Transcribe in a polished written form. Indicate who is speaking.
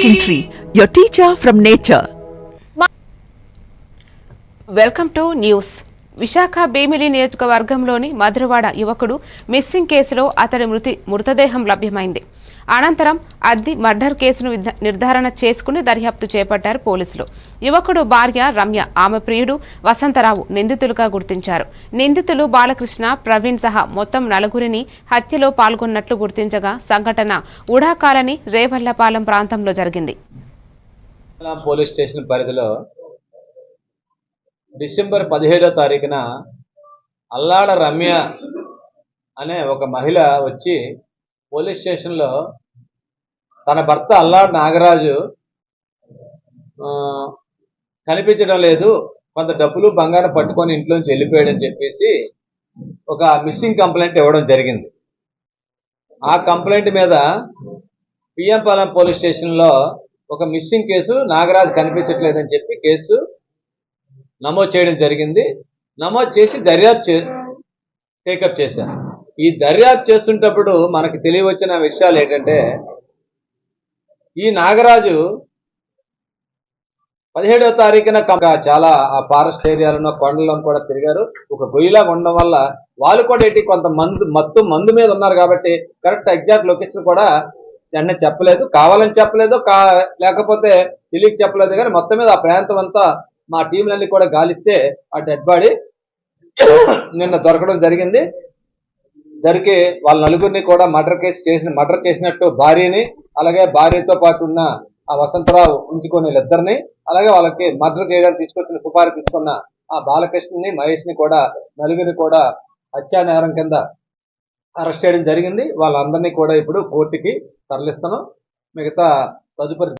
Speaker 1: Tree, your teacher from nature.
Speaker 2: Welcome to news. Visakha Bheemili నియోజకవర్గంలోని మధురవాడ యువకుడు missing కేసులో అతడి మృతదేహం లభ్యమైంది. అనంతరం అద్ది మర్డర్ కేసును నిర్ధారణ చేసుకుని దర్యాప్తు చేపట్టారు పోలీసులు. యువకుడు భార్య రమ్య, ఆమె ప్రియుడు వసంతరావు నిందితులుగా గుర్తించారు. నిందితులు బాలకృష్ణ, ప్రవీణ్ సహా మొత్తం నలుగురిని హత్యలో పాల్గొన్నట్లు గుర్తించగా సంఘటన ఉడా కాలనీ రేవళ్లపాలెం ప్రాంతంలో జరిగింది.
Speaker 3: పోలీస్ స్టేషన్ పరిధిలో డిసెంబర్ 17వ తారీఖున అల్లాడ రమ్య అనే ఒక మహిళ వచ్చి పోలీస్ స్టేషన్లో తన భర్త అల్లాడ నాగరాజు కనిపించడం లేదు, కొంత డబ్బులు బంగారం పట్టుకొని ఇంట్లోంచి వెళ్ళిపోయాడని చెప్పేసి ఒక మిస్సింగ్ కంప్లైంట్ ఇవ్వడం జరిగింది. ఆ కంప్లైంట్ మీద పిఎంపాలెం పోలీస్ స్టేషన్లో ఒక మిస్సింగ్ కేసు, నాగరాజు కనిపించట్లేదని చెప్పి కేసు నమోదు చేయడం జరిగింది. నమోదు చేసి దర్యాప్తు టేకప్ చేశారు. ఈ దర్యాప్తు చేస్తుంటప్పుడు మనకు తెలియవచ్చిన విషయాలు ఏంటంటే, ఈ నాగరాజు 17వ తారీఖున చాలా ఆ ఫారెస్ట్ ఏరియాలను కొండలను కూడా తిరిగారు. ఒక గొయ్యిలాగా ఉండడం వల్ల వాళ్ళు కూడా ఏంటి కొంత మందు మీద ఉన్నారు కాబట్టి కరెక్ట్ ఎగ్జాక్ట్ లొకేషన్ కూడా వెంటనే చెప్పలేదు, కావాలని చెప్పలేదు, లేకపోతే తెలియక చెప్పలేదు. కానీ మొత్తం మీద ఆ ప్రాంతం అంతా మా టీంలన్నీ కూడా గాలిస్తే ఆ డెడ్ బాడీ నిన్న దొరకడం జరిగింది. దొరికి వాళ్ళ నలుగురిని కూడా మర్డర్ చేసినట్టు భార్యని, అలాగే భార్యతో పాటు ఉన్న ఆ వసంతరావు ఉంచుకుని ఇద్దరిని, అలాగే వాళ్ళకి మర్డర్ చేయడానికి తీసుకొచ్చిన సుపారీ తీసుకున్న ఆ బాలకృష్ణని, మహేష్ని కూడా నలుగురిని కూడా హత్యా నేరం కింద అరెస్ట్ చేయడం జరిగింది. వాళ్ళందరినీ కూడా ఇప్పుడు కోర్టుకి తరలిస్తున్నాం. మిగతా తదుపరి